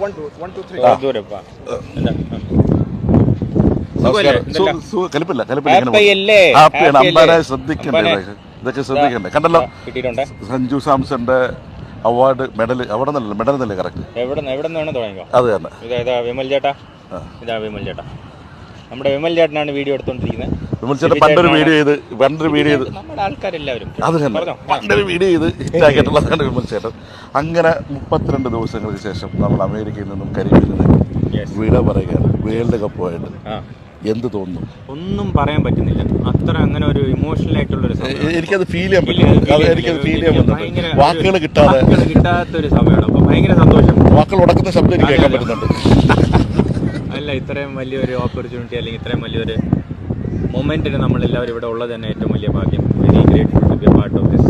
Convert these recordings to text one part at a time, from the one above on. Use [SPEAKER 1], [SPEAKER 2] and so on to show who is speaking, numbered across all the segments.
[SPEAKER 1] one, two, one, two, three.
[SPEAKER 2] ദൂരപ്പാ
[SPEAKER 3] അമ്പരെ ശ്രദ്ധിക്കണ്ടേ, ഇതൊക്കെ ശ്രദ്ധിക്കണ്ടേ. കണ്ടല്ലോ Sanju സാംസന്റെ award medal അവിടെ നിന്നല്ലേ, മെഡൽ നിന്നല്ലേ കറക്റ്റ്.
[SPEAKER 2] എവിടെ വേണം തുടങ്ങിക്കോ.
[SPEAKER 3] അത് തന്നെ.
[SPEAKER 2] ഇതാ വിമൽ ചേട്ടാ, ഇതാ വിമൽ ചേട്ടാ, നമ്മുടെ വിമൽ ചേട്ടനാണ് വീഡിയോ എടുത്തോണ്ടിരിക്കുന്നത്.
[SPEAKER 3] വിമൽ ചേട്ടൻ പണ്ടൊരു വീഡിയോ ചെയ്ത്
[SPEAKER 2] നമ്മുടെ ആൾക്കാരെല്ലാവരും
[SPEAKER 3] അത് തന്നെ പണ്ടൊരു വീഡിയോ ചെയ്ത് ഹിറ്റാക്കിയിട്ടുള്ളതാണ് വിമൽ ചേട്ടൻ. അങ്ങനെ 32 ദിവസങ്ങൾക്ക് ശേഷം നമ്മൾ അമേരിക്കയിൽ നിന്നും കരിബിയിൽ നിന്നും വിട പറയുകയാണ്. വേൾഡ് കപ്പ് പോയിട്ട് എന്ത് തോന്നുന്നു?
[SPEAKER 2] ഒന്നും പറയാൻ പറ്റുന്നില്ല. അത്ര അങ്ങനെ ഒരു ഇമോഷണൽ ആയിട്ടുള്ള ഒരു
[SPEAKER 3] എനിക്കത് ഫീൽ ചെയ്യാൻ പറ്റും. വാക്കുകൾ
[SPEAKER 2] കിട്ടാത്തൊരു സമയമാണ്. അപ്പൊ ഭയങ്കര സന്തോഷം.
[SPEAKER 3] വാക്കുകൾ ഉടക്കുന്ന ശബ്ദം എനിക്ക് കേൾക്കാൻ പറ്റുന്നുണ്ട്.
[SPEAKER 2] അല്ല, ഇത്രയും വലിയൊരു ഓപ്പർച്യൂണിറ്റി അല്ലെങ്കിൽ ഇത്രയും വലിയൊരു മൊമെന്റിന് നമ്മളെല്ലാവരും ഇവിടെ ഉള്ളത് തന്നെ ഏറ്റവും വലിയ ഭാഗ്യം. Very grateful to be a part of this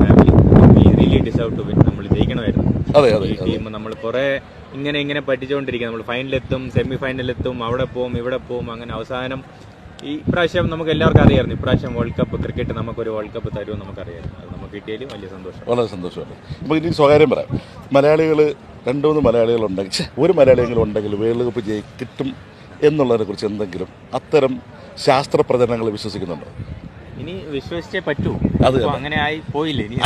[SPEAKER 2] family. We really deserve to win. നമ്മൾ ജയിക്കണമായിരുന്നു. ഈ ടീം നമ്മൾ കുറെ ഇങ്ങനെ പഠിച്ചുകൊണ്ടിരിക്കുക. നമ്മൾ ഫൈനലെത്തും, സെമി ഫൈനലെത്തും, അവിടെ പോവും ഇവിടെ പോവും. അങ്ങനെ അവസാനം ഈ പ്രാവശ്യം നമുക്ക് എല്ലാവർക്കും അറിയാമായിരുന്നു ഇപ്രാവശ്യം വേൾഡ് കപ്പ് ക്രിക്കറ്റ് നമുക്കൊരു വേൾഡ് കപ്പ് തരുമെന്ന് നമുക്കറിയായിരുന്നു. അത് നമുക്ക് കിട്ടിയാലും വലിയ സന്തോഷം,
[SPEAKER 3] വളരെ സന്തോഷമാണ്. അപ്പോൾ ഇനി സ്വകാര്യം പറയാം. മലയാളികൾ 2-3 മലയാളികളുണ്ടെങ്കിൽ, ഒരു മലയാളിയെങ്കിലും ഉണ്ടെങ്കിൽ വേൾഡ് കപ്പ് കിട്ടും എന്നുള്ളതിനെ കുറിച്ച് എന്തെങ്കിലും അത്തരം ശാസ്ത്ര പ്രചരണങ്ങൾ വിശ്വസിക്കുന്നുണ്ടോ?
[SPEAKER 2] ഇനി വിശ്വസിച്ചേ പറ്റൂ.
[SPEAKER 3] അത്
[SPEAKER 2] അങ്ങനെ ആയി പോയില്ലേ ഇനി.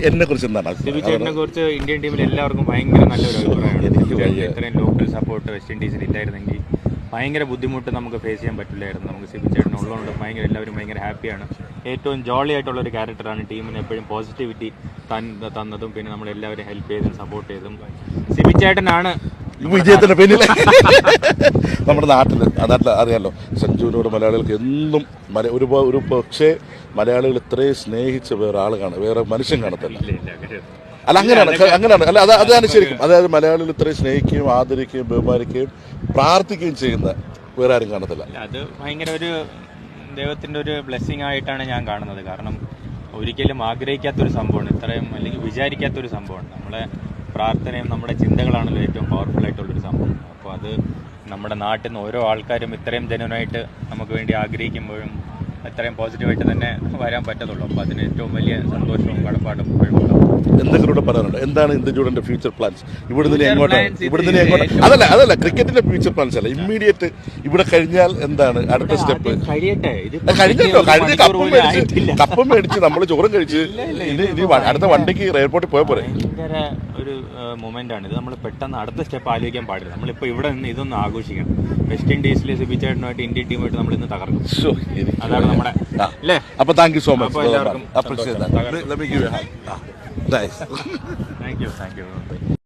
[SPEAKER 3] എന്നെ കുറിച്ച് എന്താണ്?
[SPEAKER 2] സിബിചേട്ടനെ കുറിച്ച് ഇന്ത്യൻ ടീമിൽ എല്ലാവർക്കും ഭയങ്കര നല്ലൊരു അഭിപ്രായമാണ്. ഇത്രയും ലോക്കൽ സപ്പോർട്ട് വെസ്റ്റ് ഇൻഡീസിൽ ഇല്ലായിരുന്നെങ്കിൽ ഭയങ്കര ബുദ്ധിമുട്ട് നമുക്ക് ഫേസ് ചെയ്യാൻ പറ്റില്ലായിരുന്നു. നമുക്ക് സിബിചേട്ടൻ ഉള്ളതുകൊണ്ട് എല്ലാവരും ഭയങ്കര ഹാപ്പിയാണ്. ഏറ്റവും ജോളി ആയിട്ടുള്ള ഒരു ക്യാരക്ടറാണ്. ടീമിന് എപ്പോഴും പോസിറ്റിവിറ്റി തന്നതും പിന്നെ നമ്മളെല്ലാവരും ഹെൽപ്പ് ചെയ്തും സപ്പോർട്ട് ചെയ്തും സിബിചേട്ടനാണ്
[SPEAKER 3] വിജയത്തിന്റെ പിന്നിൽ. നമ്മുടെ നാട്ടിൽ അറിയാമല്ലോ, സഞ്ജുവിനോട് മലയാളികൾക്ക് എന്നും ഒരു പക്ഷേ മലയാളികൾ ഇത്രയും സ്നേഹിച്ച വേറെ മനുഷ്യൻ കാണത്തില്ല. അല്ല, അങ്ങനെയാണ് അല്ല, അതാണ് ശരിക്കും. അതായത് മലയാളികൾ ഇത്രയും സ്നേഹിക്കുകയും ആദരിക്കുകയും ബഹുമാനിക്കുകയും പ്രാർത്ഥിക്കുകയും ചെയ്യുന്ന വേറെ ആരും കാണത്തില്ല.
[SPEAKER 2] അത് ഭയങ്കര ഒരു ദൈവത്തിന്റെ ഒരു ബ്ലെസ്സിങ് ആയിട്ടാണ് ഞാൻ കാണുന്നത്. കാരണം ഒരിക്കലും ആഗ്രഹിക്കാത്തൊരു സംഭവമാണ് ഇത്രയും, അല്ലെങ്കിൽ വിചാരിക്കാത്തൊരു സംഭവമാണ്. നമ്മളെ പ്രാർത്ഥനയും നമ്മുടെ ചിന്തകളാണല്ലോ ഏറ്റവും പവർഫുൾ ആയിട്ടുള്ളൊരു സംഭവം. അപ്പോൾ അത് നമ്മുടെ നാട്ടിൽ നിന്ന് ഓരോ ആൾക്കാരും ഇത്രയും ജനുവനായിട്ട് നമുക്ക് വേണ്ടി ആഗ്രഹിക്കുമ്പോഴും അത്രയും പോസിറ്റീവായിട്ട് തന്നെ വരാൻ പറ്റത്തുള്ളൂ. അപ്പോൾ അതിന് ഏറ്റവും വലിയ സന്തോഷവും കടപ്പാടും
[SPEAKER 3] എന്തെങ്കിലും പറയാനുണ്ട്? എന്താണ് ഇന്ത്യയുടെ ഫ്യൂച്ചർ പ്ലാൻസ്? ഇവിടുന്ന് എങ്ങോട്ട്? അതല്ല ക്രിക്കറ്റിന്റെ ഫ്യൂച്ചർ പ്ലാൻസ് അല്ല, ഇമ്മീഡിയറ്റ് ഇവിടെ കഴിഞ്ഞാൽ എന്താണ് അടുത്ത സ്റ്റെപ്പ്? കഴിഞ്ഞല്ലോ, കപ്പം മേടിച്ച് നമ്മൾ ചോറും കഴിച്ച് ഇനി അടുത്ത വണ്ടിക്ക് എയർപോർട്ടിൽ പോയ പോലെ.
[SPEAKER 2] ഭയങ്കര ഒരു മൊമെന്റ് ആണ് ഇത്. നമ്മൾ പെട്ടെന്ന് അടുത്ത സ്റ്റെപ്പ് ആലോചിക്കാൻ പാടില്ല. നമ്മളിപ്പോൾ ഇവിടെ നിന്ന് ഇതൊന്നും ആഘോഷിക്കണം. വെസ്റ്റ് ഇൻഡീസിൽ സിബിചേട്ടനുമായിട്ട് ഇന്ത്യൻ ടീമായിട്ട് നമ്മൾ ഇന്ന് തകർക്കും. അതാണ് നമ്മുടെ അല്ലേ.
[SPEAKER 3] അപ്പോൾ താങ്ക് യു സോ മച്ച്.
[SPEAKER 2] എല്ലാവർക്കും താങ്ക് യു.